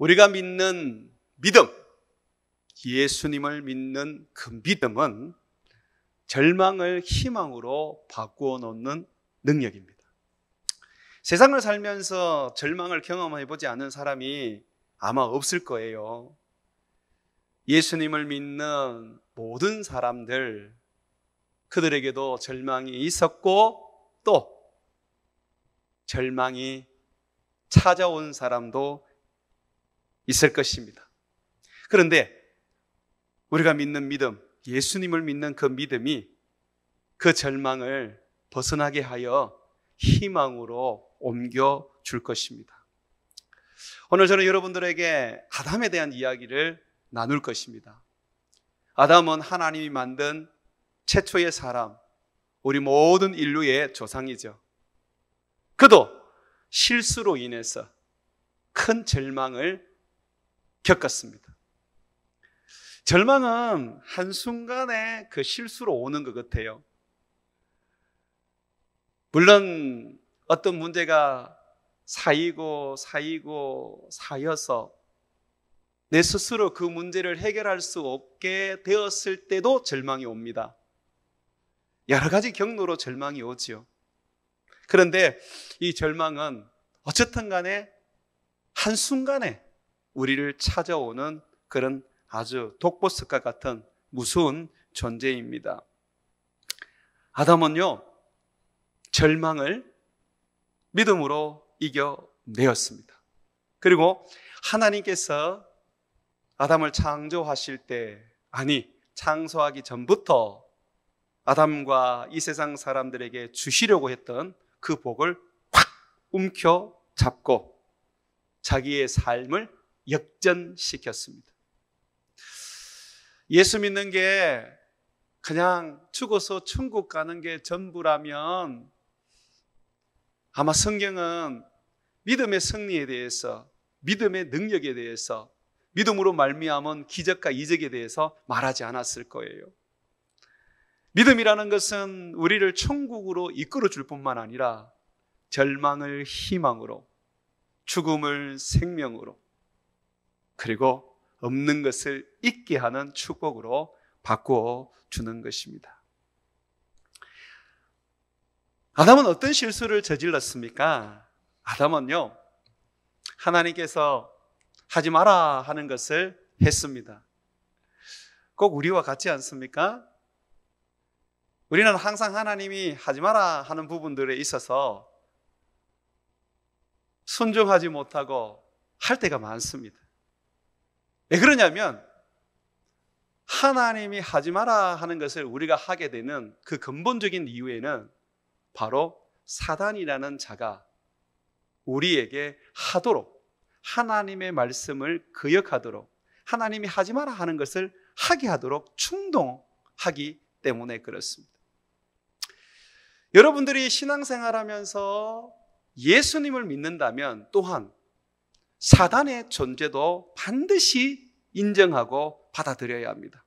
우리가 믿는 믿음, 예수님을 믿는 그 믿음은 절망을 희망으로 바꾸어 놓는 능력입니다. 세상을 살면서 절망을 경험해보지 않은 사람이 아마 없을 거예요. 예수님을 믿는 모든 사람들, 그들에게도 절망이 있었고 또 절망이 찾아온 사람도 있을 것입니다. 그런데 우리가 믿는 믿음, 예수님을 믿는 그 믿음이 그 절망을 벗어나게 하여 희망으로 옮겨줄 것입니다. 오늘 저는 여러분들에게 아담에 대한 이야기를 나눌 것입니다. 아담은 하나님이 만든 최초의 사람, 우리 모든 인류의 조상이죠. 그도 실수로 인해서 큰 절망을 겪었습니다. 절망은 한순간에 그 실수로 오는 것 같아요. 물론 어떤 문제가 쌓이고 쌓여서 내 스스로 그 문제를 해결할 수 없게 되었을 때도 절망이 옵니다. 여러 가지 경로로 절망이 오지요. 그런데 이 절망은 어쨌든 간에 한순간에 우리를 찾아오는 그런 아주 독보석과 같은 무서운 존재입니다. 아담은요, 절망을 믿음으로 이겨내었습니다. 그리고 하나님께서 아담을 창조하실 때, 아니 창조하기 전부터 아담과 이 세상 사람들에게 주시려고 했던 그 복을 확 움켜잡고 자기의 삶을 역전시켰습니다. 예수 믿는 게 그냥 죽어서 천국 가는 게 전부라면 아마 성경은 믿음의 승리에 대해서, 믿음의 능력에 대해서, 믿음으로 말미암은 기적과 이적에 대해서 말하지 않았을 거예요. 믿음이라는 것은 우리를 천국으로 이끌어 줄 뿐만 아니라 절망을 희망으로, 죽음을 생명으로, 그리고 없는 것을 있게 하는 축복으로 바꾸어 주는 것입니다. 아담은 어떤 실수를 저질렀습니까? 아담은요, 하나님께서 하지 마라 하는 것을 했습니다. 꼭 우리와 같지 않습니까? 우리는 항상 하나님이 하지 마라 하는 부분들에 있어서 순종하지 못하고 할 때가 많습니다. 왜 그러냐면 하나님이 하지 마라 하는 것을 우리가 하게 되는 그 근본적인 이유에는 바로 사단이라는 자가 우리에게 하도록, 하나님의 말씀을 거역하도록, 하나님이 하지 마라 하는 것을 하게 하도록 충동하기 때문에 그렇습니다. 여러분들이 신앙생활하면서 예수님을 믿는다면 또한 사단의 존재도 반드시 인정하고 받아들여야 합니다.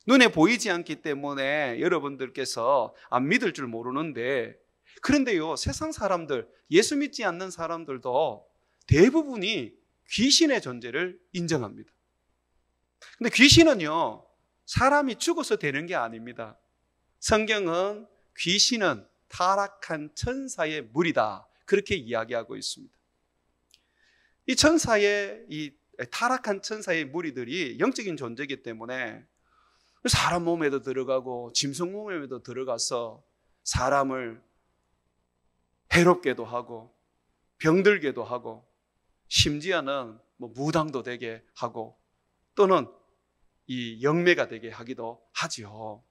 눈에 보이지 않기 때문에 여러분들께서 안 믿을 줄 모르는데, 그런데요, 세상 사람들, 예수 믿지 않는 사람들도 대부분이 귀신의 존재를 인정합니다. 근데 귀신은요, 사람이 죽어서 되는 게 아닙니다. 성경은 귀신은 타락한 천사의 무리다, 그렇게 이야기하고 있습니다. 이 천사의, 이 타락한 천사의 무리들이 영적인 존재이기 때문에 사람 몸에도 들어가고 짐승 몸에도 들어가서 사람을 해롭게도 하고 병들게도 하고 심지어는 무당도 되게 하고 또는 이 영매가 되게 하기도 하지요.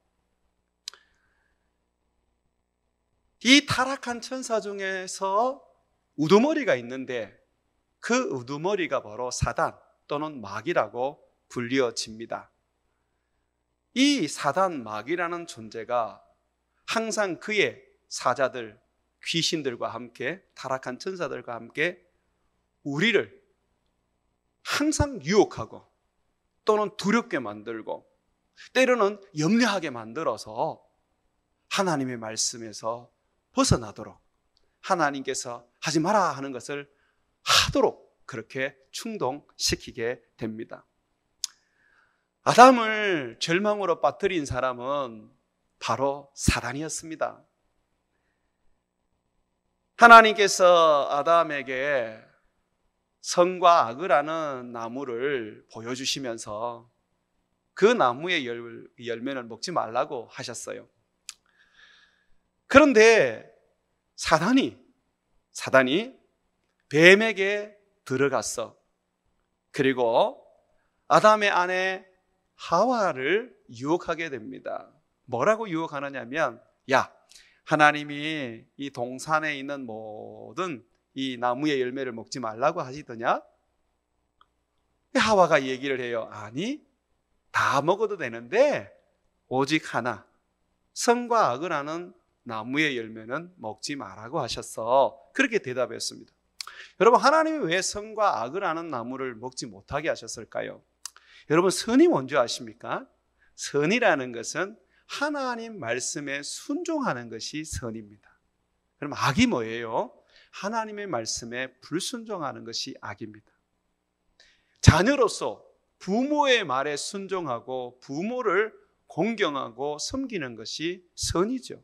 이 타락한 천사 중에서 우두머리가 있는데 그 우두머리가 바로 사단 또는 마귀라고 불리어집니다. 이 사단 마귀라는 존재가 항상 그의 사자들, 귀신들과 함께, 타락한 천사들과 함께 우리를 항상 유혹하고 또는 두렵게 만들고 때로는 염려하게 만들어서 하나님의 말씀에서 벗어나도록, 하나님께서 하지 마라 하는 것을 하도록 그렇게 충동시키게 됩니다. 아담을 절망으로 빠뜨린 사람은 바로 사단이었습니다. 하나님께서 아담에게 선과 악을 아는 나무를 보여주시면서 그 나무의 열매를 먹지 말라고 하셨어요. 그런데 사단이 뱀에게 들어갔어. 그리고 아담의 아내 하와를 유혹하게 됩니다. 뭐라고 유혹하느냐면, 야, 하나님이 이 동산에 있는 모든 이 나무의 열매를 먹지 말라고 하시더냐? 하와가 얘기를 해요. 아니, 다 먹어도 되는데 오직 하나, 선과 악을 아는 나무의 열매는 먹지 말라고 하셨어. 그렇게 대답했습니다. 여러분, 하나님이 왜 선과 악을 아는 나무를 먹지 못하게 하셨을까요? 여러분, 선이 뭔지 아십니까? 선이라는 것은 하나님 말씀에 순종하는 것이 선입니다. 그럼 악이 뭐예요? 하나님의 말씀에 불순종하는 것이 악입니다. 자녀로서 부모의 말에 순종하고 부모를 공경하고 섬기는 것이 선이죠.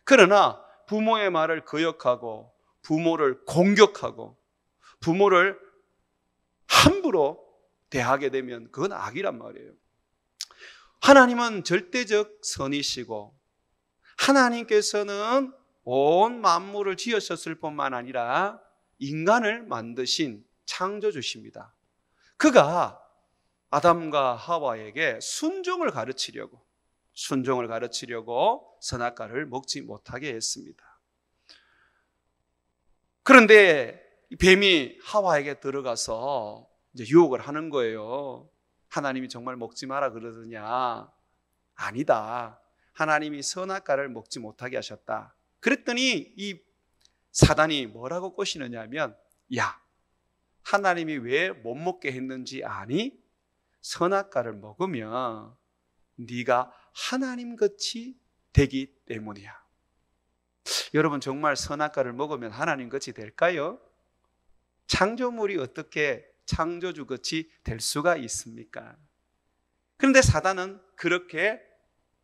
그러나 부모의 말을 거역하고 부모를 공격하고 부모를 함부로 대하게 되면 그건 악이란 말이에요. 하나님은 절대적 선이시고 하나님께서는 온 만물을 지으셨을 뿐만 아니라 인간을 만드신 창조주십니다. 그가 아담과 하와에게 순종을 가르치려고 선악과를 먹지 못하게 했습니다. 그런데 뱀이 하와에게 들어가서 이제 유혹을 하는 거예요. 하나님이 정말 먹지 마라 그러더냐? 아니다. 하나님이 선악과를 먹지 못하게 하셨다. 그랬더니 이 사단이 뭐라고 꼬시느냐 하면, 야, 하나님이 왜 못 먹게 했는지 아니? 선악과를 먹으면 네가 하나님같이 되기 때문이야. 여러분, 정말 선악과를 먹으면 하나님같이 될까요? 창조물이 어떻게 창조주같이 될 수가 있습니까? 그런데 사단은 그렇게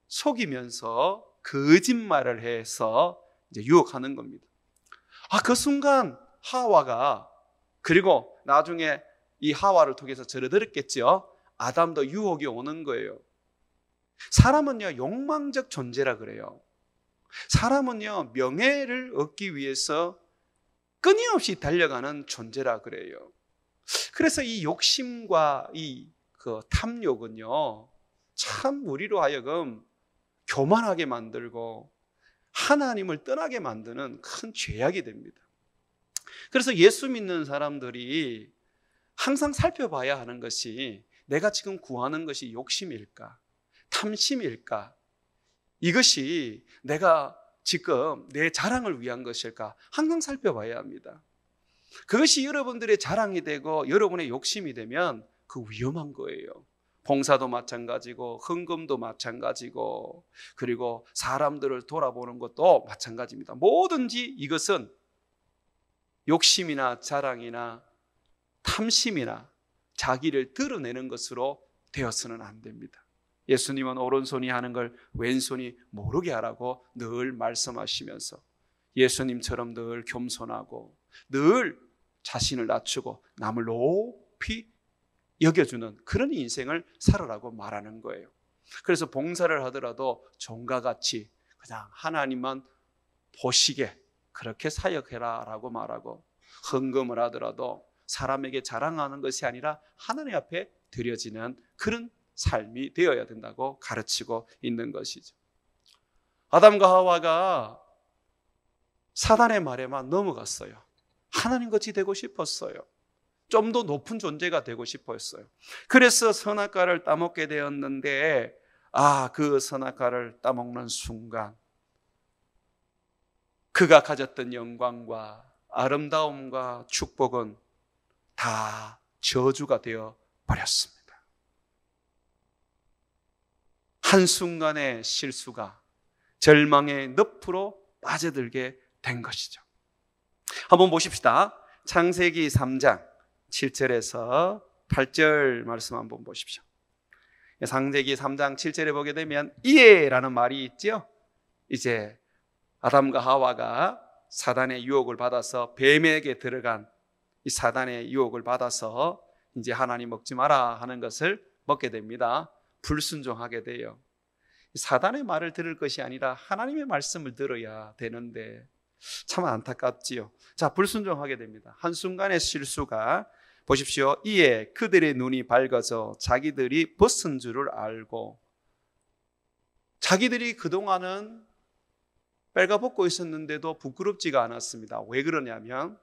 속이면서 거짓말을 해서 이제 유혹하는 겁니다. 그 순간 하와가, 그리고 나중에 이 하와를 통해서 들었겠죠. 아담도 유혹이 오는 거예요. 사람은요, 욕망적 존재라 그래요. 사람은요, 명예를 얻기 위해서 끊임없이 달려가는 존재라 그래요. 그래서 이 욕심과 이 탐욕은요, 참 우리로 하여금 교만하게 만들고 하나님을 떠나게 만드는 큰 죄악이 됩니다. 그래서 예수 믿는 사람들이 항상 살펴봐야 하는 것이, 내가 지금 구하는 것이 욕심일까? 탐심일까? 이것이 내가 지금 내 자랑을 위한 것일까? 항상 살펴봐야 합니다. 그것이 여러분들의 자랑이 되고 여러분의 욕심이 되면 그 위험한 거예요. 봉사도 마찬가지고 헌금도 마찬가지고 그리고 사람들을 돌아보는 것도 마찬가지입니다. 뭐든지 이것은 욕심이나 자랑이나 탐심이나 자기를 드러내는 것으로 되어서는 안 됩니다. 예수님은 오른손이 하는 걸 왼손이 모르게 하라고 늘 말씀하시면서 예수님처럼 늘 겸손하고 늘 자신을 낮추고 남을 높이 여겨주는 그런 인생을 살아라고 말하는 거예요. 그래서 봉사를 하더라도 종과 같이 그냥 하나님만 보시게 그렇게 사역해라 라고 말하고, 헌금을 하더라도 사람에게 자랑하는 것이 아니라 하나님 앞에 드려지는 그런 삶이 되어야 된다고 가르치고 있는 것이죠. 아담과 하와가 사단의 말에만 넘어갔어요. 하나님같이 되고 싶었어요. 좀 더 높은 존재가 되고 싶었어요. 그래서 선악과를 따먹게 되었는데, 그 선악과를 따먹는 순간 그가 가졌던 영광과 아름다움과 축복은 다 저주가 되어 버렸습니다. 한순간의 실수가 절망의 늪으로 빠져들게 된 것이죠. 한번 보십시다. 창세기 3장 7절에서 8절 말씀 한번 보십시오. 창세기 3장 7절에 보게 되면 이에라는 말이 있죠. 이제 아담과 하와가 사단의 유혹을 받아서 뱀에게 들어간 이 사단의 유혹을 받아서 이제 하나님 먹지 마라 하는 것을 먹게 됩니다. 불순종하게 돼요. 사단의 말을 들을 것이 아니라 하나님의 말씀을 들어야 되는데 참 안타깝지요. 자, 불순종하게 됩니다. 한순간의 실수가 보십시오. 이에 그들의 눈이 밝아져 자기들이 벗은 줄을 알고, 자기들이 그동안은 빨가벗고 있었는데도 부끄럽지가 않았습니다. 왜 그러냐면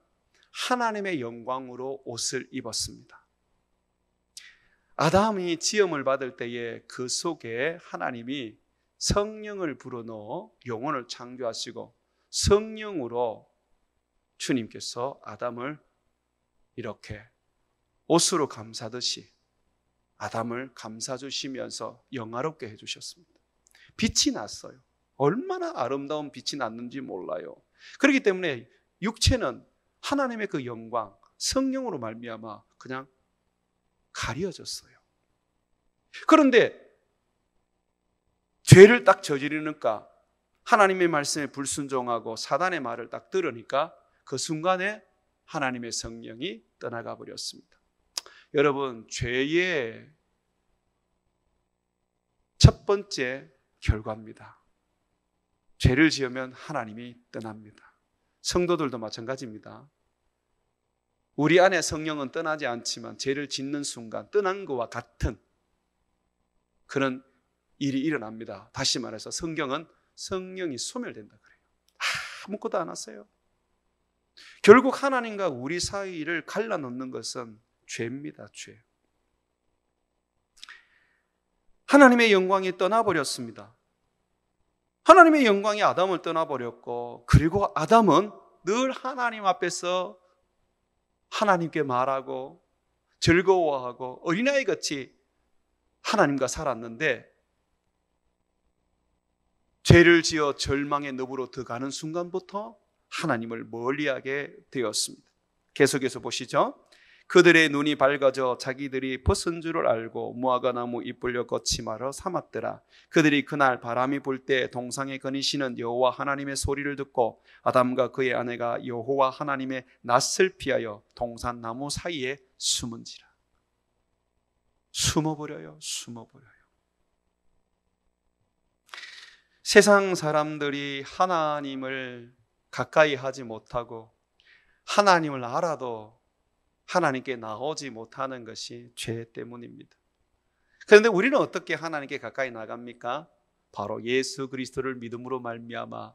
하나님의 영광으로 옷을 입었습니다. 아담이 지음을 받을 때에 그 속에 하나님이 성령을 불어넣어 영혼을 창조하시고 성령으로 주님께서 아담을 이렇게 옷으로 감싸듯이 아담을 감싸주시면서 영화롭게 해주셨습니다. 빛이 났어요. 얼마나 아름다운 빛이 났는지 몰라요. 그렇기 때문에 육체는 하나님의 그 영광, 성령으로 말미암아 그냥 가려졌어요. 그런데 죄를 딱 저지르니까, 하나님의 말씀에 불순종하고 사단의 말을 딱 들으니까 그 순간에 하나님의 성령이 떠나가 버렸습니다. 여러분, 죄의 첫 번째 결과입니다. 죄를 지으면 하나님이 떠납니다. 성도들도 마찬가지입니다. 우리 안에 성령은 떠나지 않지만 죄를 짓는 순간 떠난 것과 같은 그런 일이 일어납니다. 다시 말해서 성경은 성령이 소멸된다 그래요. 아무것도 안 하세요. 결국 하나님과 우리 사이를 갈라놓는 것은 죄입니다. 죄. 하나님의 영광이 떠나버렸습니다. 하나님의 영광이 아담을 떠나버렸고, 그리고 아담은 늘 하나님 앞에서 하나님께 말하고 즐거워하고 어린아이 같이 하나님과 살았는데, 죄를 지어 절망의 늪으로 들어가는 순간부터 하나님을 멀리하게 되었습니다. 계속해서 보시죠. 그들의 눈이 밝아져 자기들이 벗은 줄을 알고 무화과 나무 잎을려 거치마로 삼았더라. 그들이 그날 바람이 불 때 동상에 거니시는 여호와 하나님의 소리를 듣고 아담과 그의 아내가 여호와 하나님의 낯을 피하여 동산 나무 사이에 숨은지라. 숨어버려요. 세상 사람들이 하나님을 가까이 하지 못하고 하나님을 알아도 하나님께 나오지 못하는 것이 죄 때문입니다. 그런데 우리는 어떻게 하나님께 가까이 나갑니까? 바로 예수 그리스도를 믿음으로 말미암아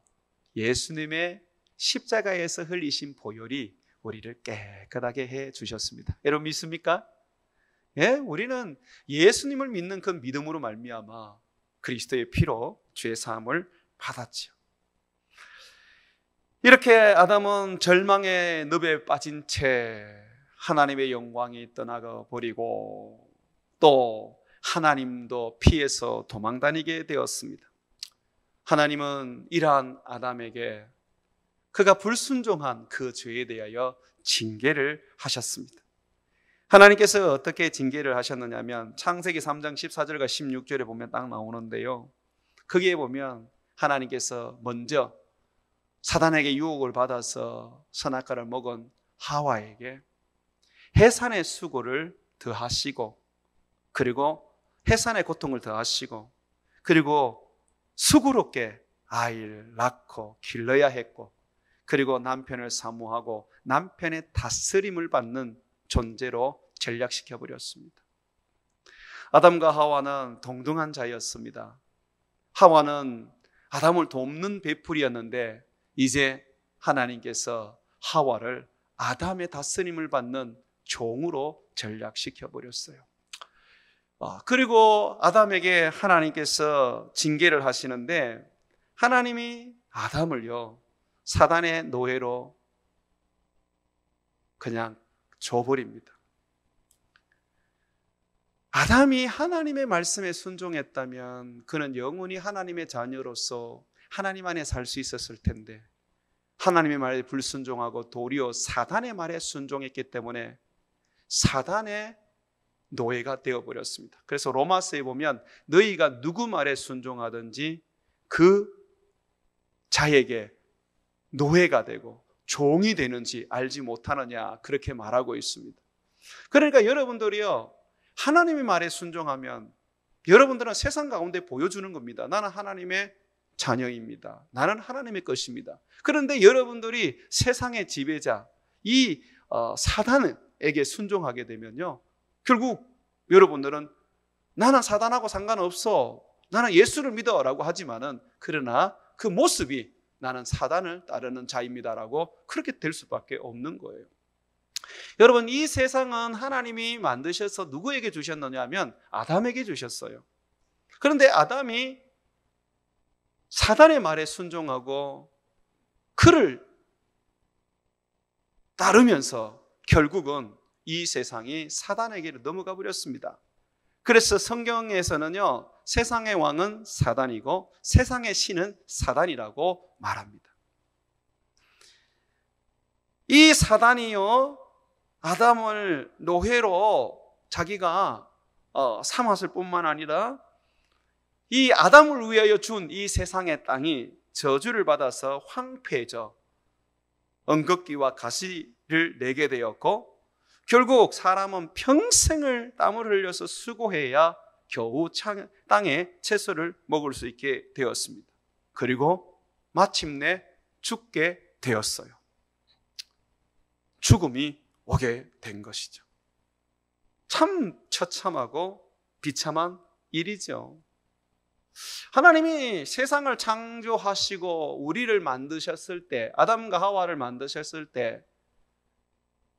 예수님의 십자가에서 흘리신 보혈이 우리를 깨끗하게 해 주셨습니다. 여러분 믿습니까? 예, 우리는 예수님을 믿는 그 믿음으로 말미암아 그리스도의 피로 죄 사함을 받았지요. 이렇게 아담은 절망의 늪에 빠진 채 하나님의 영광이 떠나가 버리고 또 하나님도 피해서 도망다니게 되었습니다. 하나님은 이러한 아담에게 그가 불순종한 그 죄에 대하여 징계를 하셨습니다. 하나님께서 어떻게 징계를 하셨느냐면 창세기 3장 14절과 16절에 보면 딱 나오는데요. 거기에 보면 하나님께서 먼저 사단에게 유혹을 받아서 선악과를 먹은 하와에게 해산의 수고를 더하시고, 그리고 해산의 고통을 더하시고, 그리고 수고롭게 아이를 낳고 길러야 했고, 그리고 남편을 사모하고 남편의 다스림을 받는 존재로 전락시켜 버렸습니다. 아담과 하와는 동등한 자였습니다. 하와는 아담을 돕는 베풀이였는데 이제 하나님께서 하와를 아담의 다스림을 받는 종으로 전락시켜 버렸어요. 그리고 아담에게 하나님께서 징계를 하시는데 하나님이 아담을요 사단의 노예로 그냥 줘버립니다. 아담이 하나님의 말씀에 순종했다면 그는 영원히 하나님의 자녀로서 하나님 안에 살 수 있었을 텐데 하나님의 말에 불순종하고 도리어 사단의 말에 순종했기 때문에 사단의 노예가 되어버렸습니다. 그래서 로마서에 보면 너희가 누구 말에 순종하든지 그 자에게 노예가 되고 종이 되는지 알지 못하느냐, 그렇게 말하고 있습니다. 그러니까 여러분들이요, 하나님의 말에 순종하면 여러분들은 세상 가운데 보여주는 겁니다. 나는 하나님의 자녀입니다. 나는 하나님의 것입니다. 그런데 여러분들이 세상의 지배자, 이 사단에게 순종하게 되면요, 결국 여러분들은 나는 사단하고 상관없어, 나는 예수를 믿어 라고 하지만은, 그러나 그 모습이 나는 사단을 따르는 자입니다라고 그렇게 될 수밖에 없는 거예요. 여러분, 이 세상은 하나님이 만드셔서 누구에게 주셨느냐 하면 아담에게 주셨어요. 그런데 아담이 사단의 말에 순종하고 그를 따르면서 결국은 이 세상이 사단에게로 넘어가 버렸습니다. 그래서 성경에서는요, 세상의 왕은 사단이고 세상의 신은 사단이라고 말합니다. 이 사단이요, 아담을 노예로 자기가 삼았을 뿐만 아니라 이 아담을 위하여 준 이 세상의 땅이 저주를 받아서 황폐해져 엉겅퀴와 가시를 내게 되었고, 결국 사람은 평생을 땀을 흘려서 수고해야 겨우 땅에 채소를 먹을 수 있게 되었습니다. 그리고 마침내 죽게 되었어요. 죽음이 오게 된 것이죠. 참 처참하고 비참한 일이죠. 하나님이 세상을 창조하시고 우리를 만드셨을 때, 아담과 하와를 만드셨을 때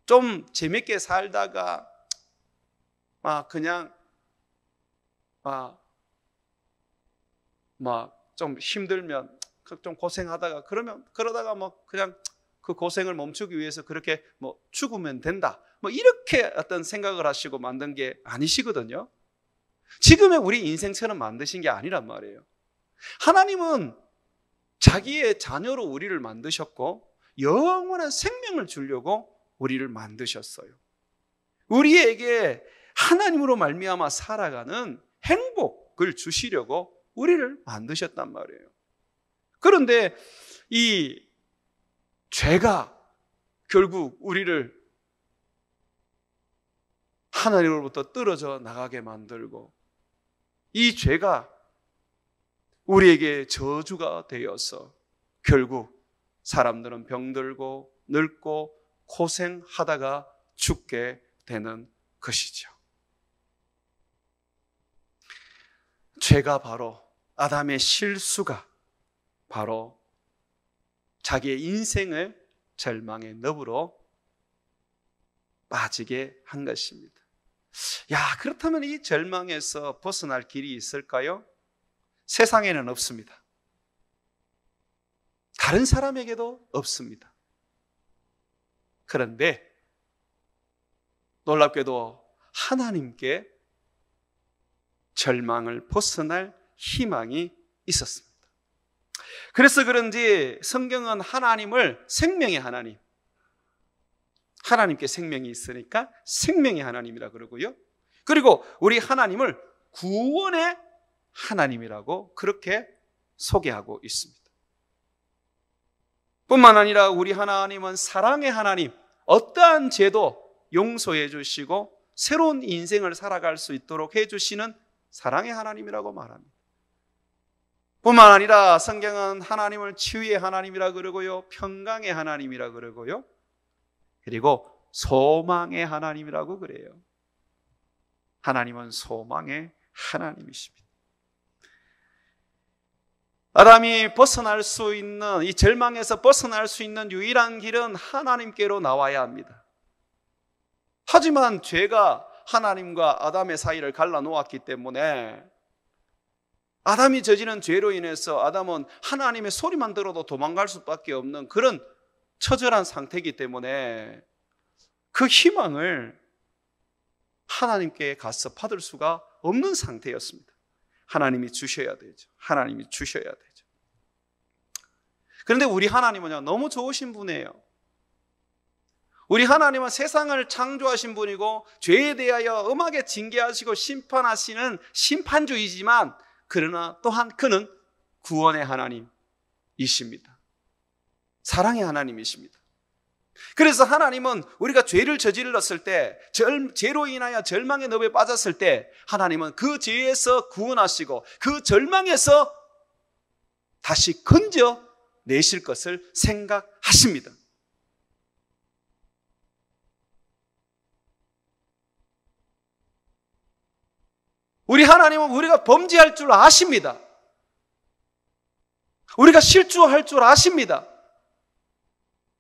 좀 재밌게 살다가 그냥 좀 힘들면 좀 고생하다가 그러다가 그냥 그 고생을 멈추기 위해서 그렇게 죽으면 된다, 이렇게 어떤 생각을 하시고 만든 게 아니시거든요. 지금의 우리 인생처럼 만드신 게 아니란 말이에요. 하나님은 자기의 자녀로 우리를 만드셨고 영원한 생명을 주려고 우리를 만드셨어요. 우리에게 하나님으로 말미암아 살아가는 행복을 주시려고 우리를 만드셨단 말이에요. 그런데 이 죄가 결국 우리를 하나님으로부터 떨어져 나가게 만들고, 이 죄가 우리에게 저주가 되어서 결국 사람들은 병들고 늙고 고생하다가 죽게 되는 것이죠. 죄가 바로, 아담의 실수가 바로 자기의 인생을 절망의 너브로 빠지게 한 것입니다. 그렇다면 이 절망에서 벗어날 길이 있을까요? 세상에는 없습니다. 다른 사람에게도 없습니다. 그런데 놀랍게도 하나님께 절망을 벗어날 희망이 있었습니다. 그래서 그런지 성경은 하나님을 생명의 하나님, 하나님께 생명이 있으니까 생명의 하나님이라 그러고요, 그리고 우리 하나님을 구원의 하나님이라고 그렇게 소개하고 있습니다. 뿐만 아니라 우리 하나님은 사랑의 하나님, 어떠한 죄도 용서해 주시고 새로운 인생을 살아갈 수 있도록 해주시는 사랑의 하나님이라고 말합니다. 뿐만 아니라 성경은 하나님을 치유의 하나님이라 그러고요, 평강의 하나님이라 그러고요, 그리고 소망의 하나님이라고 그래요. 하나님은 소망의 하나님이십니다. 아담이 벗어날 수 있는, 이 절망에서 벗어날 수 있는 유일한 길은 하나님께로 나와야 합니다. 하지만 죄가 하나님과 아담의 사이를 갈라놓았기 때문에 아담이 저지른 죄로 인해서 아담은 하나님의 소리만 들어도 도망갈 수밖에 없는 그런 처절한 상태이기 때문에 그 희망을 하나님께 가서 받을 수가 없는 상태였습니다. 하나님이 주셔야 되죠. 하나님이 주셔야 되죠. 그런데 우리 하나님은요, 너무 좋으신 분이에요. 우리 하나님은 세상을 창조하신 분이고 죄에 대하여 엄하게 징계하시고 심판하시는 심판주이지만 그러나 또한 그는 구원의 하나님이십니다. 사랑의 하나님이십니다. 그래서 하나님은 우리가 죄를 저질렀을 때, 죄로 인하여 절망의 늪에 빠졌을 때 하나님은 그 죄에서 구원하시고 그 절망에서 다시 건져내실 것을 생각하십니다. 우리 하나님은 우리가 범죄할 줄 아십니다. 우리가 실수할 줄 아십니다.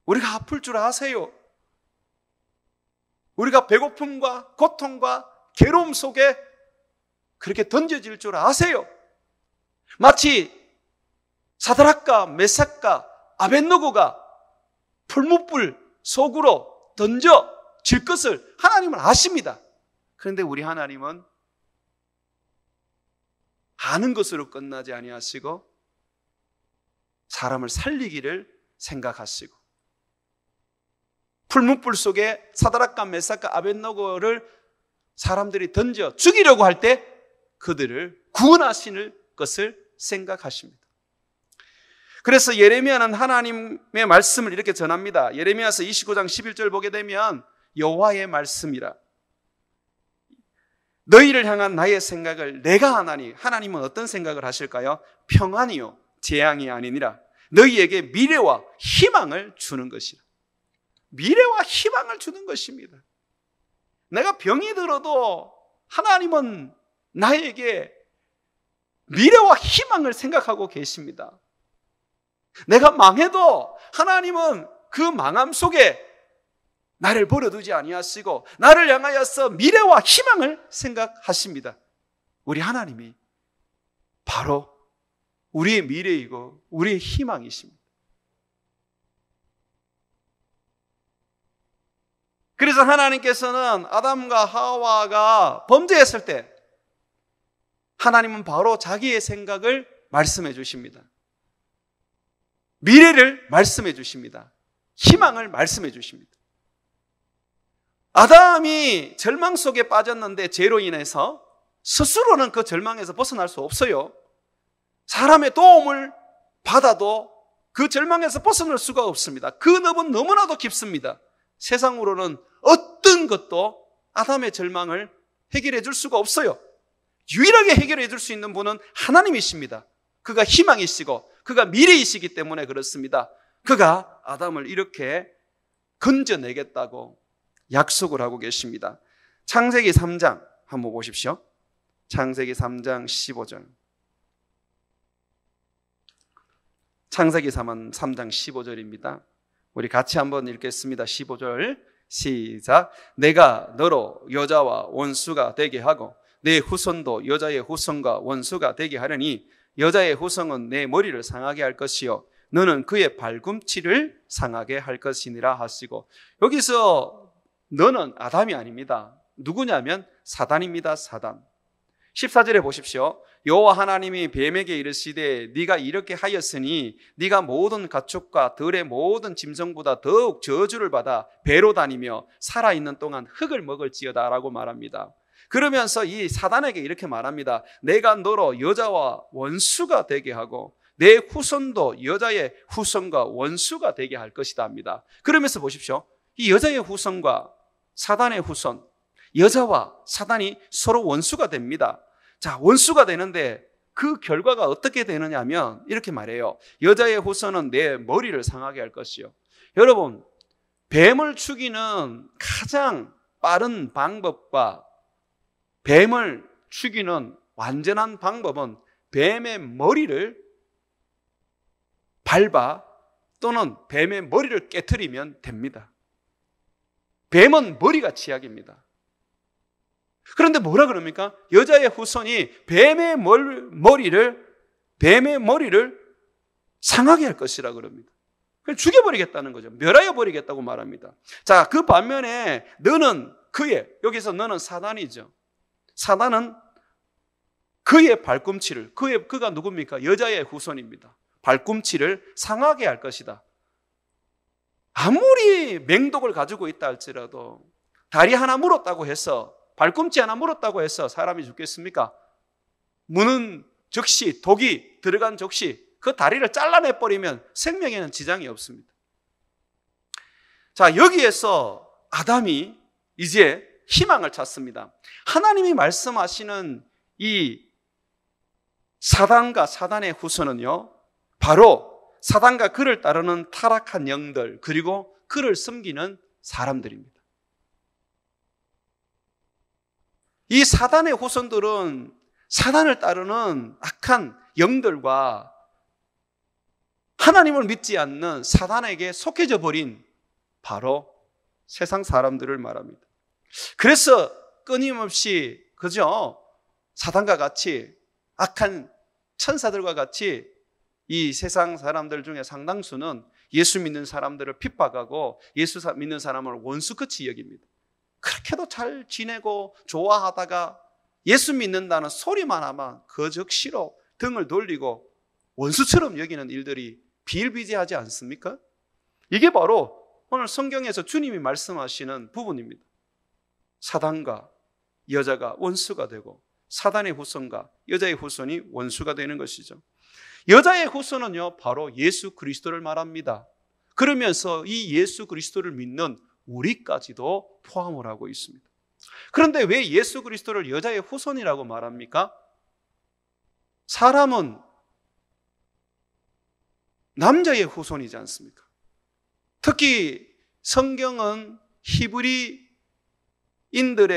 우리가 아플 줄 아세요. 우리가 배고픔과 고통과 괴로움 속에 그렇게 던져질 줄 아세요. 마치 사드락과 메삭과 아벳느고가 풀무불 속으로 던져질 것을 하나님은 아십니다. 그런데 우리 하나님은 아는 것으로 끝나지 아니하시고 사람을 살리기를 생각하시고 풀무불 속에 사드락과 메삭과 아벳느고를 사람들이 던져 죽이려고 할 때 그들을 구원하시는 것을 생각하십니다. 그래서 예레미야는 하나님의 말씀을 이렇게 전합니다. 예레미야서 29장 11절 보게 되면 여호와의 말씀이라 너희를 향한 나의 생각을 내가 하나니 하나님은 어떤 생각을 하실까요? 평안이요 재앙이 아니니라 너희에게 미래와 희망을 주는 것이라. 미래와 희망을 주는 것입니다. 내가 병이 들어도 하나님은 나에게 미래와 희망을 생각하고 계십니다. 내가 망해도 하나님은 그 망함 속에 나를 버려두지 아니하시고 나를 향하여서 미래와 희망을 생각하십니다. 우리 하나님이 바로 우리의 미래이고 우리의 희망이십니다. 그래서 하나님께서는 아담과 하와가 범죄했을 때 하나님은 바로 자기의 생각을 말씀해 주십니다. 미래를 말씀해 주십니다. 희망을 말씀해 주십니다. 아담이 절망 속에 빠졌는데 죄로 인해서 스스로는 그 절망에서 벗어날 수 없어요. 사람의 도움을 받아도 그 절망에서 벗어날 수가 없습니다. 그 늪은 너무나도 깊습니다. 세상으로는 어떤 것도 아담의 절망을 해결해 줄 수가 없어요. 유일하게 해결해 줄 수 있는 분은 하나님이십니다. 그가 희망이시고 그가 미래이시기 때문에 그렇습니다. 그가 아담을 이렇게 건져내겠다고 약속을 하고 계십니다. 창세기 3장 한번 보십시오. 창세기 3장 15절. 창세기 3장 15절입니다. 우리 같이 한번 읽겠습니다. 15절 시작. 내가 너로 여자와 원수가 되게 하고 내 후손도 여자의 후손과 원수가 되게 하려니 여자의 후손은 내 머리를 상하게 할 것이요 너는 그의 발꿈치를 상하게 할 것이니라 하시고, 여기서 너는 아담이 아닙니다. 누구냐면 사단입니다. 사단. 14절에 보십시오. 여호와 하나님이 뱀에게 이르시되 네가 이렇게 하였으니 네가 모든 가축과 들의 모든 짐승보다 더욱 저주를 받아 배로 다니며 살아있는 동안 흙을 먹을지어다 라고 말합니다. 그러면서 이 사단에게 이렇게 말합니다. 내가 너로 여자와 원수가 되게 하고 내 후손도 여자의 후손과 원수가 되게 할 것이다 합니다. 그러면서 보십시오. 이 여자의 후손과 사단의 후손, 여자와 사단이 서로 원수가 됩니다. 자, 원수가 되는데 그 결과가 어떻게 되느냐 하면 이렇게 말해요. 여자의 후손은 내 머리를 상하게 할 것이요. 여러분, 뱀을 죽이는 가장 빠른 방법과 뱀을 죽이는 완전한 방법은 뱀의 머리를 밟아 또는 뱀의 머리를 깨트리면 됩니다. 뱀은 머리가 치약입니다. 그런데 뭐라 그럽니까? 여자의 후손이 뱀의 머리를 상하게 할 것이라 그럽니다. 죽여버리겠다는 거죠. 멸하여 버리겠다고 말합니다. 자, 그 반면에 너는 여기서 너는 사단이죠. 사단은 그의 발꿈치를, 그가 누굽니까? 여자의 후손입니다. 발꿈치를 상하게 할 것이다. 아무리 맹독을 가지고 있다 할지라도 다리 하나 물었다고 해서, 발꿈치 하나 물었다고 해서 사람이 죽겠습니까? 무는 즉시, 독이 들어간 즉시 그 다리를 잘라내버리면 생명에는 지장이 없습니다. 자, 여기에서 아담이 이제 희망을 찾습니다. 하나님이 말씀하시는 이 사단과 사단의 후손은요, 바로 사단과 그를 따르는 타락한 영들, 그리고 그를 섬기는 사람들입니다. 이 사단의 후손들은 사단을 따르는 악한 영들과 하나님을 믿지 않는 사단에게 속해져 버린 바로 세상 사람들을 말합니다. 그래서 끊임없이, 그죠? 사단과 같이, 악한 천사들과 같이 이 세상 사람들 중에 상당수는 예수 믿는 사람들을 핍박하고 예수 믿는 사람을 원수같이 여깁니다. 그렇게도 잘 지내고 좋아하다가 예수 믿는다는 소리만 하면 거적시로 등을 돌리고 원수처럼 여기는 일들이 비일비재하지 않습니까? 이게 바로 오늘 성경에서 주님이 말씀하시는 부분입니다. 사단과 여자가 원수가 되고 사단의 후손과 여자의 후손이 원수가 되는 것이죠. 여자의 후손은요, 바로 예수 그리스도를 말합니다. 그러면서 이 예수 그리스도를 믿는 우리까지도 포함을 하고 있습니다. 그런데 왜 예수 그리스도를 여자의 후손이라고 말합니까? 사람은 남자의 후손이지 않습니까? 특히 성경은 히브리인들의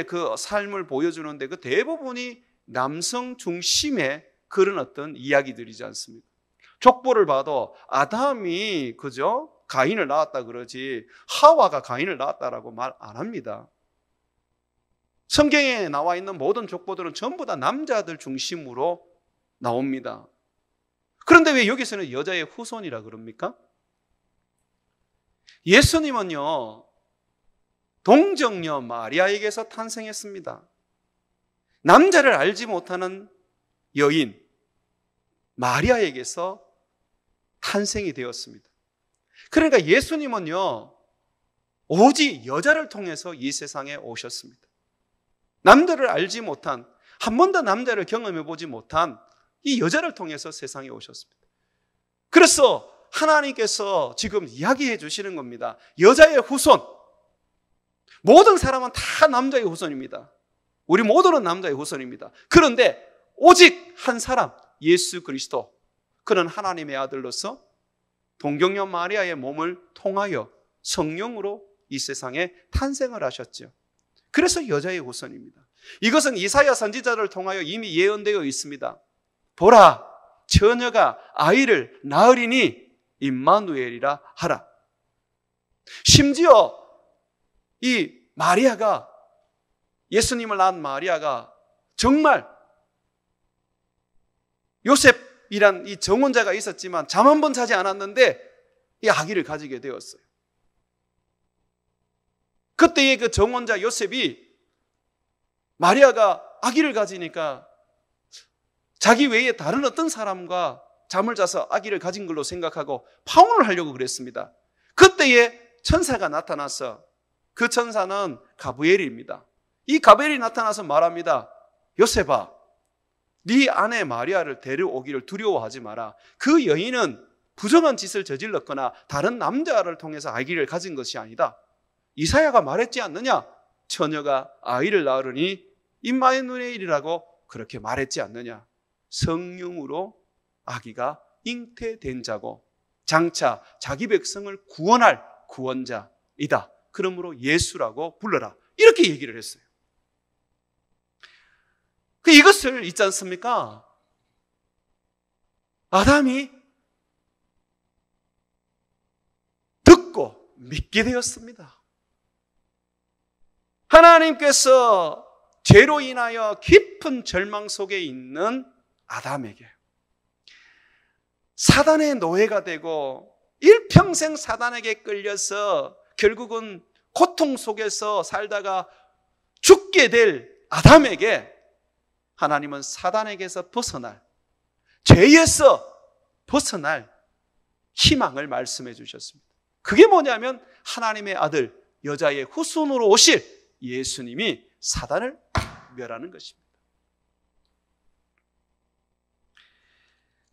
그 삶을 보여주는데 그 대부분이 남성 중심의 그런 어떤 이야기들이지 않습니까? 족보를 봐도 아담이, 그죠? 가인을 낳았다 그러지 하와가 가인을 낳았다라고 말 안 합니다. 성경에 나와 있는 모든 족보들은 전부 다 남자들 중심으로 나옵니다. 그런데 왜 여기서는 여자의 후손이라 그럽니까? 예수님은요, 동정녀 마리아에게서 탄생했습니다. 남자를 알지 못하는 여인 마리아에게서 탄생이 되었습니다. 그러니까 예수님은요, 오직 여자를 통해서 이 세상에 오셨습니다. 남들을 알지 못한, 한 번도 남자를 경험해 보지 못한 이 여자를 통해서 세상에 오셨습니다. 그래서 하나님께서 지금 이야기해 주시는 겁니다. 여자의 후손, 모든 사람은 다 남자의 후손입니다. 우리 모두는 남자의 후손입니다. 그런데 오직 한 사람, 예수 그리스도, 그는 하나님의 아들로서 동정녀 마리아의 몸을 통하여 성령으로 이 세상에 탄생을 하셨죠. 그래서 여자의 후손입니다. 이것은 이사야 선지자를 통하여 이미 예언되어 있습니다. 보라, 처녀가 아이를 낳으리니 임마누엘이라 하라. 심지어 이 마리아가, 예수님을 낳은 마리아가 정말 요셉이란 이 정혼자가 있었지만 잠 한 번 자지 않았는데 이 아기를 가지게 되었어요. 그때의 그 정혼자 요셉이 마리아가 아기를 가지니까 자기 외에 다른 어떤 사람과 잠을 자서 아기를 가진 걸로 생각하고 파혼을 하려고 그랬습니다. 그때에 천사가 나타나서, 그 천사는 가브리엘입니다. 이 가브리엘이 나타나서 말합니다. 요셉아, 네 아내 마리아를 데려오기를 두려워하지 마라. 그 여인은 부정한 짓을 저질렀거나 다른 남자를 통해서 아기를 가진 것이 아니다. 이사야가 말했지 않느냐? 처녀가 아이를 낳으리니 임마누엘이라고 그렇게 말했지 않느냐? 성령으로 아기가 잉태된 자고 장차 자기 백성을 구원할 구원자이다. 그러므로 예수라고 불러라. 이렇게 얘기를 했어요. 이것을 있지 않습니까? 아담이 듣고 믿게 되었습니다. 하나님께서 죄로 인하여 깊은 절망 속에 있는 아담에게 사단의 노예가 되고 일평생 사단에게 끌려서 결국은 고통 속에서 살다가 죽게 될 아담에게 하나님은 사단에게서 벗어날, 죄에서 벗어날 희망을 말씀해 주셨습니다. 그게 뭐냐면 하나님의 아들, 여자의 후손으로 오실 예수님이 사단을 멸하는 것입니다.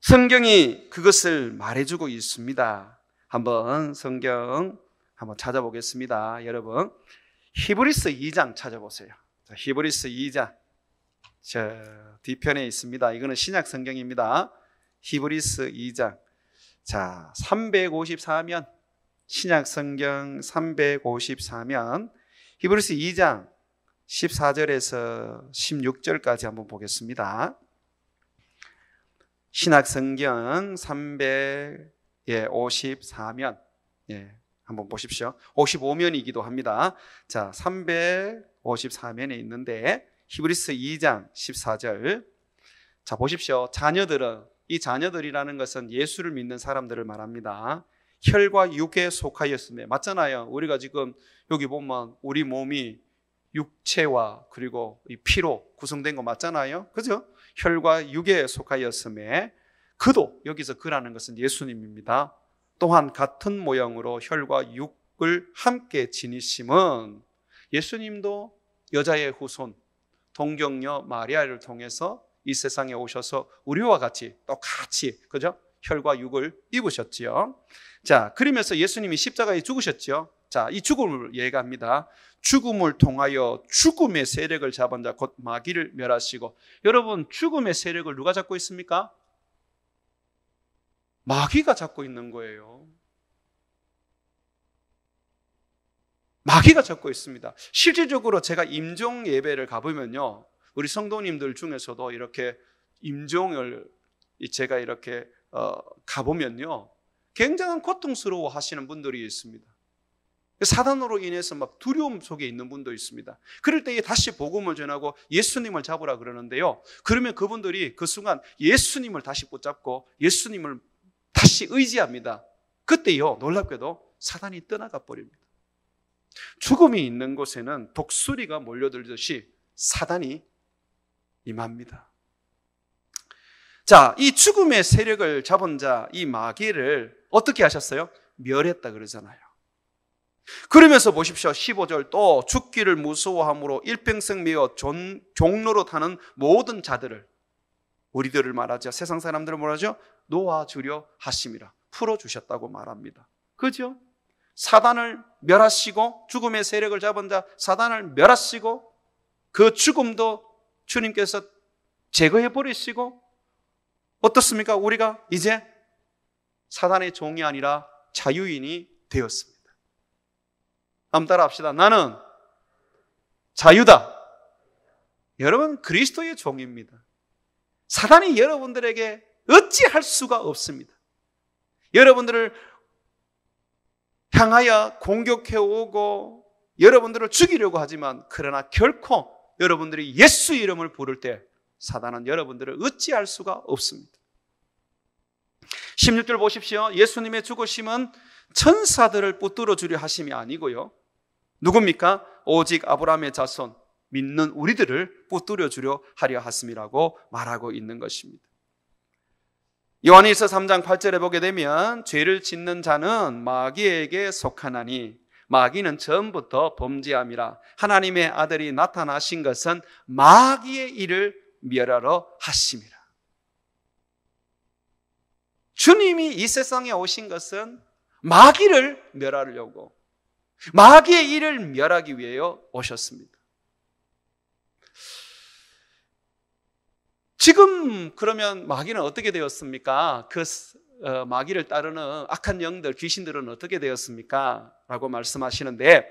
성경이 그것을 말해주고 있습니다. 한번 성경 한번 찾아보겠습니다. 여러분, 히브리서 2장 찾아보세요. 히브리서 2장 저 뒤편에 있습니다. 이거는 신약 성경입니다. 히브리서 2장. 자, 354면 신약 성경 354면 히브리서 2장 14절에서 16절까지 한번 보겠습니다. 신약 성경 354면 한번 보십시오. 55면이기도 합니다. 자, 354면에 있는데 히브리서 2장 14절. 자, 보십시오. 자녀들은, 이 자녀들이라는 것은 예수를 믿는 사람들을 말합니다. 혈과 육에 속하였으며, 맞잖아요. 우리가 지금 여기 보면 우리 몸이 육체와 그리고 이 피로 구성된 거 맞잖아요. 그죠? 혈과 육에 속하였으며, 그도, 여기서 그라는 것은 예수님입니다. 또한 같은 모양으로 혈과 육을 함께 지니심은 예수님도 여자의 후손 동정녀 마리아를 통해서 이 세상에 오셔서 우리와 같이 똑같이, 그죠? 혈과 육을 입으셨지요. 자, 그러면서 예수님이 십자가에 죽으셨지요. 자, 이 죽음을 얘기합니다. 죽음을 통하여 죽음의 세력을 잡은 자 곧 마귀를 멸하시고. 여러분, 죽음의 세력을 누가 잡고 있습니까? 마귀가 잡고 있는 거예요. 마귀가 잡고 있습니다. 실질적으로 제가 임종 예배를 가보면요, 우리 성도님들 중에서도 이렇게 임종을 제가 이렇게 가보면요, 굉장히 고통스러워 하시는 분들이 있습니다. 사단으로 인해서 막 두려움 속에 있는 분도 있습니다. 그럴 때에 다시 복음을 전하고 예수님을 잡으라 그러는데요, 그러면 그분들이 그 순간 예수님을 다시 붙잡고 예수님을 다시 의지합니다. 그때요, 놀랍게도 사단이 떠나가 버립니다. 죽음이 있는 곳에는 독수리가 몰려들듯이 사단이 임합니다. 자, 이 죽음의 세력을 잡은 자, 이 마귀를 어떻게 하셨어요? 멸했다 그러잖아요. 그러면서 보십시오. 15절, 또 죽기를 무서워함으로 일평생 매어 종로로 타는 모든 자들을, 우리들을 말하죠. 세상 사람들을 뭐라죠? 놓아주려 하심이라, 풀어주셨다고 말합니다. 그죠? 사단을 멸하시고, 죽음의 세력을 잡은 자 사단을 멸하시고, 그 죽음도 주님께서 제거해 버리시고, 어떻습니까? 우리가 이제 사단의 종이 아니라 자유인이 되었습니다. 한번 따라 합시다. 나는 자유다. 여러분, 그리스도의 종입니다. 사단이 여러분들에게 어찌할 수가 없습니다. 여러분들을 향하여 공격해 오고 여러분들을 죽이려고 하지만, 그러나 결코 여러분들이 예수 이름을 부를 때 사단은 여러분들을 어찌할 수가 없습니다. 16절 보십시오. 예수님의 죽으심은 천사들을 붙들어 주려 하심이 아니고요, 누굽니까? 오직 아브라함의 자손 믿는 우리들을 붙들어 주려 하려 하심이라고 말하고 있는 것입니다. 요한일서 3장 8절에 보게 되면 죄를 짓는 자는 마귀에게 속하나니 마귀는 처음부터 범죄함이라 하나님의 아들이 나타나신 것은 마귀의 일을 멸하러 하심이라. 주님이 이 세상에 오신 것은 마귀를 멸하려고, 마귀의 일을 멸하기 위해 오셨습니다. 지금 그러면 마귀는 어떻게 되었습니까? 그 마귀를 따르는 악한 영들, 귀신들은 어떻게 되었습니까? 라고 말씀하시는데,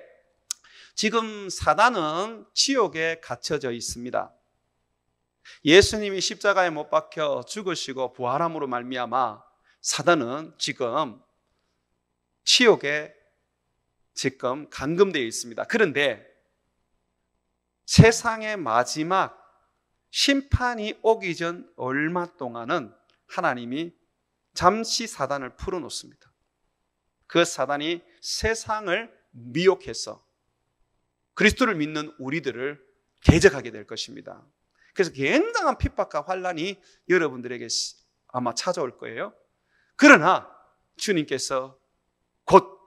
지금 사단은 지옥에 갇혀져 있습니다. 예수님이 십자가에 못 박혀 죽으시고 부활함으로 말미암아 사단은 지금 지옥에 지금 감금되어 있습니다. 그런데 세상의 마지막 심판이 오기 전 얼마 동안은 하나님이 잠시 사단을 풀어놓습니다. 그 사단이 세상을 미혹해서 그리스도를 믿는 우리들을 대적하게 될 것입니다. 그래서 굉장한 핍박과 환난이 여러분들에게 아마 찾아올 거예요. 그러나 주님께서 곧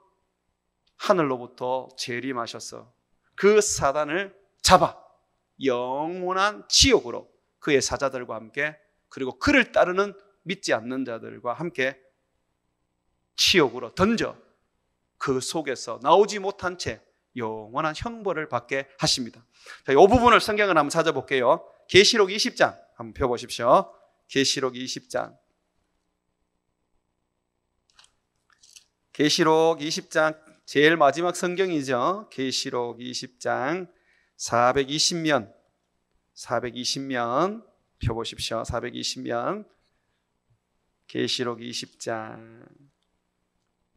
하늘로부터 재림하셔서 그 사단을 잡아 영원한 지옥으로 그의 사자들과 함께, 그리고 그를 따르는 믿지 않는 자들과 함께 지옥으로 던져 그 속에서 나오지 못한 채 영원한 형벌을 받게 하십니다. 자, 이 부분을 성경을 한번 찾아볼게요. 계시록 20장 한번 펴보십시오. 계시록 20장. 계시록 20장 제일 마지막 성경이죠. 계시록 20장 420면 펴보십시오. 420면 계시록 20장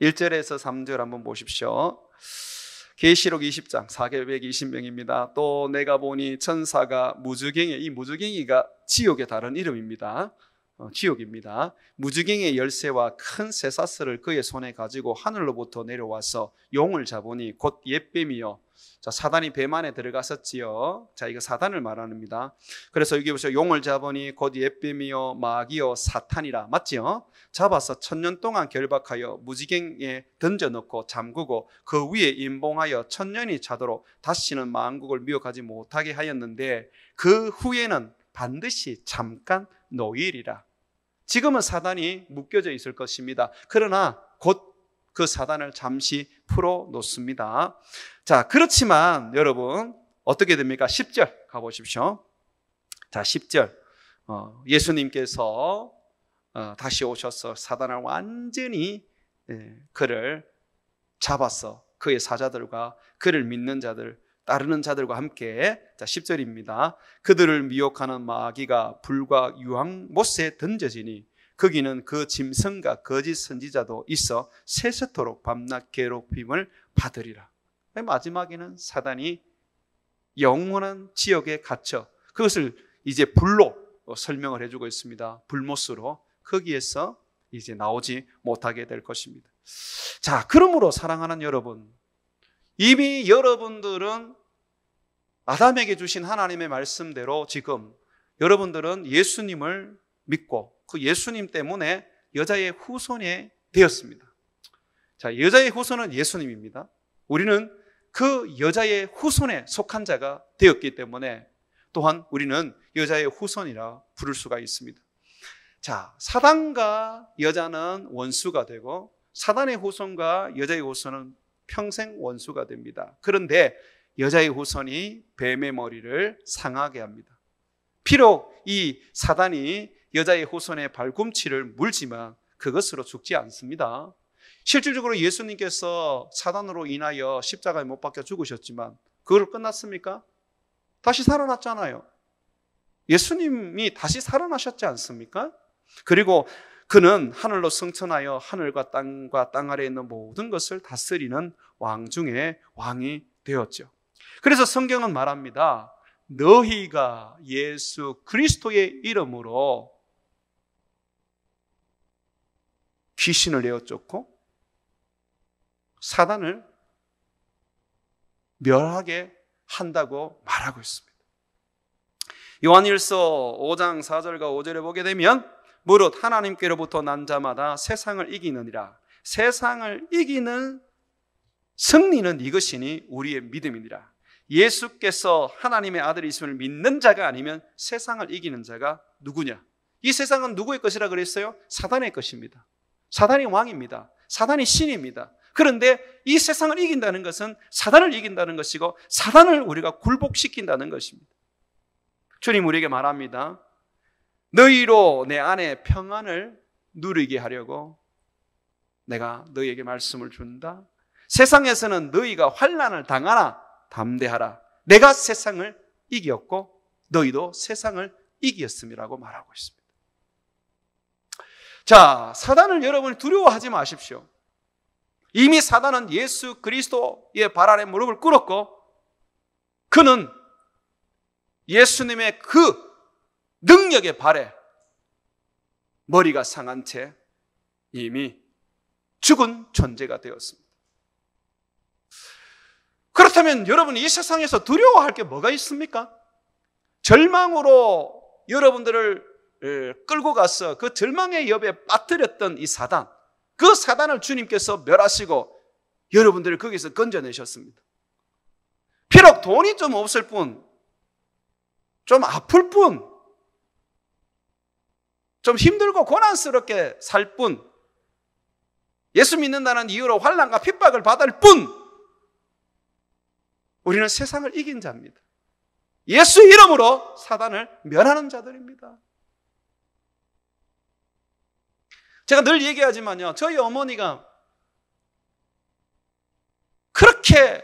1절에서 3절 한번 보십시오. 계시록 20장 420명입니다. 또 내가 보니 천사가 무주갱이, 이 무주갱이가 지옥의 다른 이름입니다. 지옥입니다. 무주갱이의 열쇠와 큰 쇠사슬을 그의 손에 가지고 하늘로부터 내려와서 용을 잡으니 곧 옛뱀이요. 자, 사단이 뱀 안에 들어갔었지요. 자, 이거 사단을 말합니다. 그래서 여기 보세요. 용을 잡으니 곧 옛뱀이요 마귀요 사탄이라. 맞지요? 잡아서 1000년 동안 결박하여 무지갱에 던져놓고 잠그고 그 위에 임봉하여 1000년이 차도록 다시는 만국을 미혹하지 못하게 하였는데 그 후에는 반드시 잠깐 노일이라. 지금은 사단이 묶여져 있을 것입니다. 그러나 곧 그 사단을 잠시 풀어 놓습니다. 자, 그렇지만 여러분 어떻게 됩니까? 10절 가보십시오. 자, 10절 예수님께서 다시 오셔서 사단을 완전히 그를 잡아서 그의 사자들과 그를 믿는 자들, 따르는 자들과 함께, 자 10절입니다. 그들을 미혹하는 마귀가 불과 유황못에 던져지니 거기는 그 짐승과 거짓 선지자도 있어 세세토록 밤낮 괴롭힘을 받으리라. 마지막에는 사단이 영원한 지옥에 갇혀, 그것을 이제 불로 설명을 해주고 있습니다. 불못으로 거기에서 이제 나오지 못하게 될 것입니다. 자, 그러므로 사랑하는 여러분, 이미 여러분들은 아담에게 주신 하나님의 말씀대로 지금 여러분들은 예수님을 믿고 그 예수님 때문에 여자의 후손이 되었습니다. 자, 여자의 후손은 예수님입니다. 우리는 그 여자의 후손에 속한 자가 되었기 때문에 또한 우리는 여자의 후손이라 부를 수가 있습니다. 자, 사단과 여자는 원수가 되고 사단의 후손과 여자의 후손은 평생 원수가 됩니다. 그런데 여자의 후손이 뱀의 머리를 상하게 합니다. 비록 이 사단이 여자의 후손의 발꿈치를 물지만 그것으로 죽지 않습니다. 실질적으로 예수님께서 사단으로 인하여 십자가에 못 박혀 죽으셨지만 그걸 끝났습니까? 다시 살아났잖아요. 예수님이 다시 살아나셨지 않습니까? 그리고 그는 하늘로 승천하여 하늘과 땅 아래에 있는 모든 것을 다스리는 왕 중에 왕이 되었죠. 그래서 성경은 말합니다. 너희가 예수 그리스도의 이름으로 귀신을 내어 쫓고 사단을 멸하게 한다고 말하고 있습니다. 요한일서 5장 4절과 5절에 보게 되면 무릇 하나님께로부터 난 자마다 세상을 이기느니라. 세상을 이기는 승리는 이것이니 우리의 믿음이니라. 예수께서 하나님의 아들이심을 믿는 자가 아니면 세상을 이기는 자가 누구냐? 이 세상은 누구의 것이라 그랬어요? 사단의 것입니다. 사단이 왕입니다. 사단이 신입니다. 그런데 이 세상을 이긴다는 것은 사단을 이긴다는 것이고 사단을 우리가 굴복시킨다는 것입니다. 주님 우리에게 말합니다. 너희로 내 안에 평안을 누리게 하려고 내가 너희에게 말씀을 준다. 세상에서는 너희가 환난을 당하나 담대하라. 내가 세상을 이겼고 너희도 세상을 이겼음이라고 말하고 있습니다. 자, 사단을 여러분이 두려워하지 마십시오. 이미 사단은 예수 그리스도의 발 아래 무릎을 꿇었고 그는 예수님의 그 능력의 발에 머리가 상한 채 이미 죽은 존재가 되었습니다. 그렇다면 여러분 이 세상에서 두려워할 게 뭐가 있습니까? 절망으로 여러분들을 끌고 가서 그 절망의 엽에 빠뜨렸던 이 사단, 그 사단을 주님께서 멸하시고 여러분들을 거기서 건져내셨습니다. 비록 돈이 좀 없을 뿐, 좀 아플 뿐, 좀 힘들고 고난스럽게 살 뿐, 예수 믿는다는 이유로 환난과 핍박을 받을 뿐, 우리는 세상을 이긴 자입니다. 예수 이름으로 사단을 멸하는 자들입니다. 제가 늘 얘기하지만요, 저희 어머니가 그렇게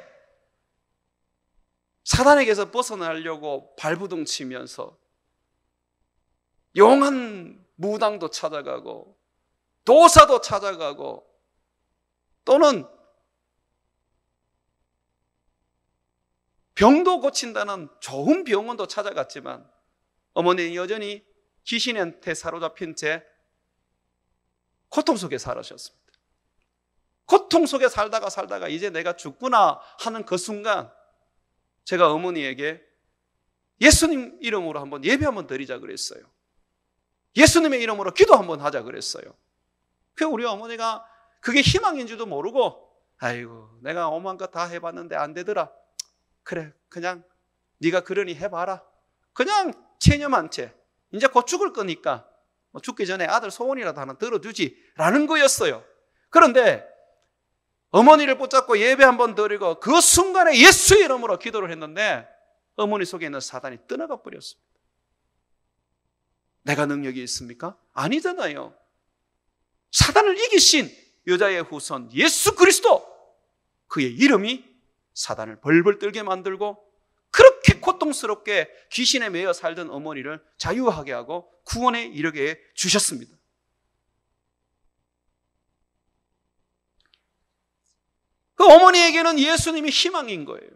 사단에게서 벗어나려고 발부둥 치면서 용한 무당도 찾아가고 도사도 찾아가고 또는 병도 고친다는 좋은 병원도 찾아갔지만 어머니는 여전히 귀신한테 사로잡힌 채 고통 속에 살으셨습니다. 고통 속에 살다가 이제 내가 죽구나 하는 그 순간 제가 어머니에게 예수님 이름으로 한번 예배 한번 드리자 그랬어요. 예수님의 이름으로 기도 한번 하자 그랬어요. 그 우리 어머니가 그게 희망인지도 모르고 아이고 내가 오만 것 다 해봤는데 안 되더라. 그래 그냥 네가 그러니 해봐라. 그냥 체념한 채 이제 곧 죽을 거니까 죽기 전에 아들 소원이라도 하나 들어주지 라는 거였어요. 그런데 어머니를 붙잡고 예배 한번 드리고 그 순간에 예수 이름으로 기도를 했는데 어머니 속에 있는 사단이 떠나가 버렸습니다. 내가 능력이 있습니까? 아니잖아요. 사단을 이기신 여자의 후손 예수 그리스도, 그의 이름이 사단을 벌벌 떨게 만들고 그렇게 고통스럽게 귀신에 매여 살던 어머니를 자유하게 하고 구원에 이르게 해 주셨습니다. 그 어머니에게는 예수님이 희망인 거예요.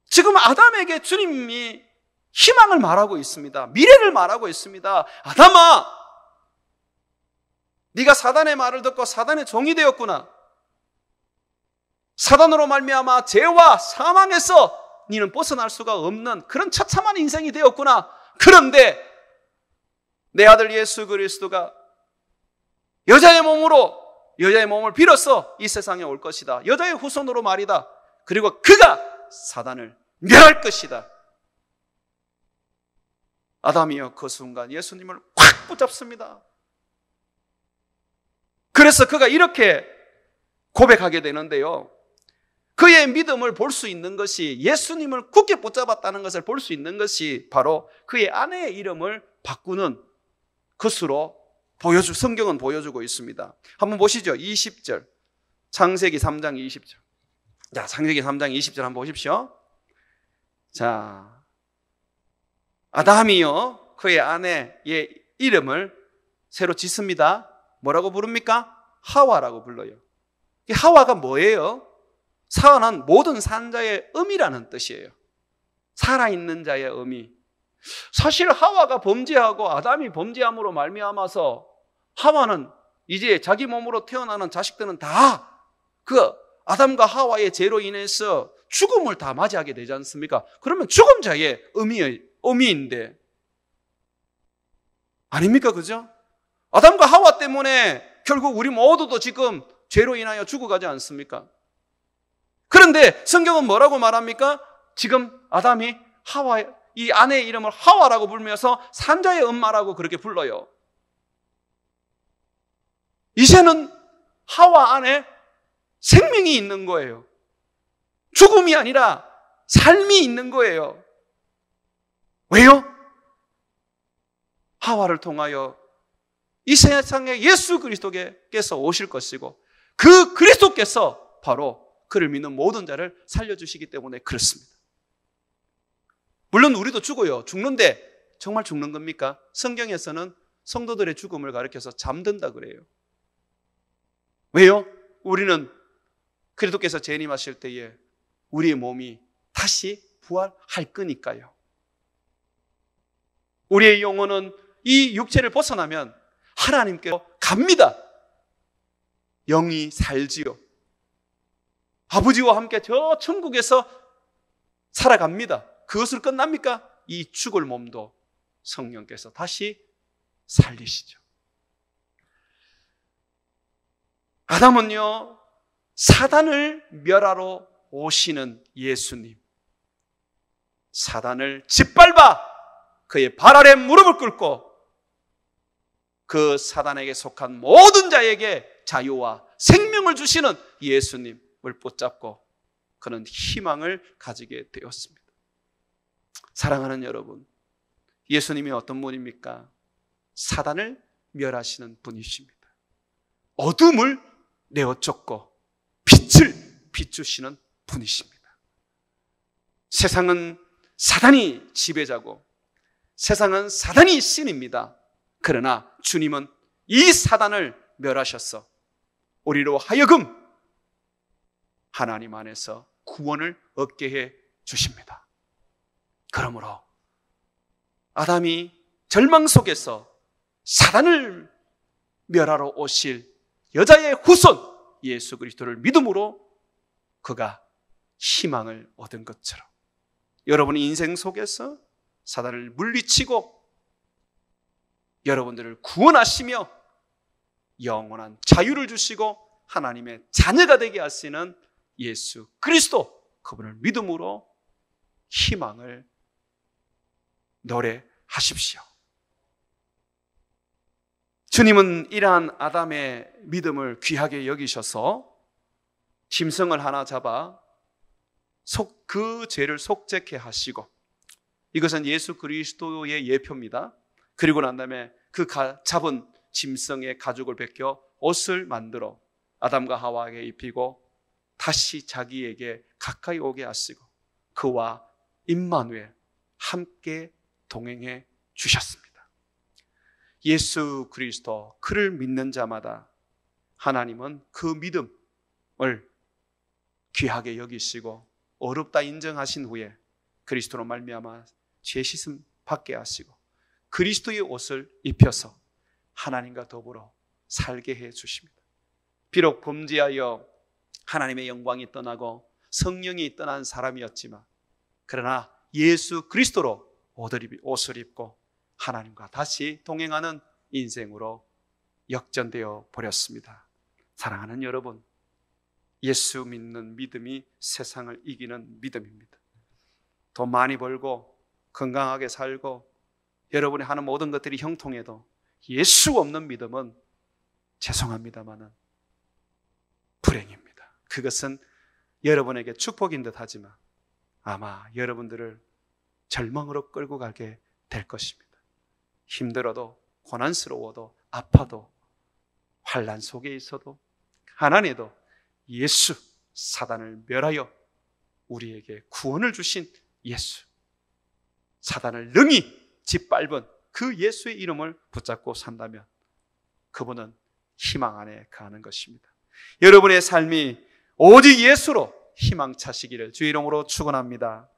지금 아담에게 주님이 희망을 말하고 있습니다. 미래를 말하고 있습니다. 아담아, 네가 사단의 말을 듣고 사단의 종이 되었구나. 사단으로 말미암아 죄와 사망에서 네는 벗어날 수가 없는 그런 처참한 인생이 되었구나. 그런데 내 아들 예수 그리스도가 여자의 몸을 빌어서 이 세상에 올 것이다. 여자의 후손으로 말이다. 그리고 그가 사단을 멸할 것이다. 아담이여 그 순간 예수님을 꽉 붙잡습니다. 그래서 그가 이렇게 고백하게 되는데요. 그의 믿음을 볼 수 있는 것이, 예수님을 굳게 붙잡았다는 것을 볼 수 있는 것이 바로 그의 아내의 이름을 바꾸는 것으로 성경은 보여주고 있습니다. 한번 보시죠. 20절. 창세기 3장 20절. 자, 창세기 3장 20절 한번 보십시오. 자, 아담이요 그의 아내의 이름을 새로 짓습니다. 뭐라고 부릅니까? 하와라고 불러요. 이 하와가 뭐예요? 사와는 모든 산 자의 음이라는 뜻이에요. 살아있는 자의 음이. 사실 하와가 범죄하고 아담이 범죄함으로 말미암아서 하와는 이제 자기 몸으로 태어나는 자식들은 다 그 아담과 하와의 죄로 인해서 죽음을 다 맞이하게 되지 않습니까? 그러면 죽음자의 의미인데 아닙니까? 그죠? 아담과 하와 때문에 결국 우리 모두도 지금 죄로 인하여 죽어가지 않습니까? 그런데 성경은 뭐라고 말합니까? 지금 아담이 이 아내의 이름을 하와라고 부르면서 산자의 엄마라고 그렇게 불러요. 이제는 하와 안에 생명이 있는 거예요. 죽음이 아니라 삶이 있는 거예요. 왜요? 하와를 통하여 이 세상에 예수 그리스도께서 오실 것이고 그 그리스도께서 바로 그를 믿는 모든 자를 살려주시기 때문에 그렇습니다. 물론 우리도 죽어요. 죽는데 정말 죽는 겁니까? 성경에서는 성도들의 죽음을 가리켜서 잠든다 그래요. 왜요? 우리는 그리스도께서 재림하실 때에 우리의 몸이 다시 부활할 거니까요. 우리의 영혼은 이 육체를 벗어나면 하나님께로 갑니다. 영이 살지요. 아버지와 함께 저 천국에서 살아갑니다. 그것을 끝납니까? 이 죽을 몸도 성령께서 다시 살리시죠. 아담은요 사단을 멸하러 오시는 예수님, 사단을 짓밟아 그의 발 아래 무릎을 꿇고 그 사단에게 속한 모든 자에게 자유와 생명을 주시는 예수님을 붙잡고 그는 희망을 가지게 되었습니다. 사랑하는 여러분, 예수님이 어떤 분입니까? 사단을 멸하시는 분이십니다. 어둠을 내어쫓고 빛을 비추시는 분이십니다. 세상은 사단이 지배자고 세상은 사단이 신입니다. 그러나 주님은 이 사단을 멸하셔서 우리로 하여금 하나님 안에서 구원을 얻게 해 주십니다. 그러므로 아담이 절망 속에서 사단을 멸하러 오실 여자의 후손 예수 그리스도를 믿음으로 그가 희망을 얻은 것처럼 여러분의 인생 속에서 사단을 물리치고 여러분들을 구원하시며 영원한 자유를 주시고 하나님의 자녀가 되게 하시는 예수 그리스도, 그분을 믿음으로 희망을 노래하십시오. 주님은 이러한 아담의 믿음을 귀하게 여기셔서 짐승을 하나 잡아 그 죄를 속죄케 하시고, 이것은 예수 그리스도의 예표입니다. 그리고 난 다음에 그 잡은 짐승의 가죽을 벗겨 옷을 만들어 아담과 하와에게 입히고 다시 자기에게 가까이 오게 하시고 그와 임마누엘 함께 동행해 주셨습니다. 예수 그리스도, 그를 믿는 자마다 하나님은 그 믿음을 귀하게 여기시고 어렵다 인정하신 후에 그리스도로 말미암아 죄 씻음 받게 하시고 그리스도의 옷을 입혀서 하나님과 더불어 살게 해 주십니다. 비록 범죄하여 하나님의 영광이 떠나고 성령이 떠난 사람이었지만 그러나 예수 그리스도로 옷을 입고 하나님과 다시 동행하는 인생으로 역전되어 버렸습니다. 사랑하는 여러분, 예수 믿는 믿음이 세상을 이기는 믿음입니다. 돈 많이 벌고 건강하게 살고 여러분이 하는 모든 것들이 형통해도 예수 없는 믿음은 죄송합니다마는 불행입니다. 그것은 여러분에게 축복인 듯 하지만 아마 여러분들을 절망으로 끌고 가게 될 것입니다. 힘들어도 고난스러워도 아파도 환난 속에 있어도 가난해도 예수, 사단을 멸하여 우리에게 구원을 주신 예수, 사단을 능히 짓밟은 그 예수의 이름을 붙잡고 산다면 그분은 희망 안에 가는 것입니다. 여러분의 삶이 오직 예수로 희망 차시기를 주의 이름으로 축원합니다.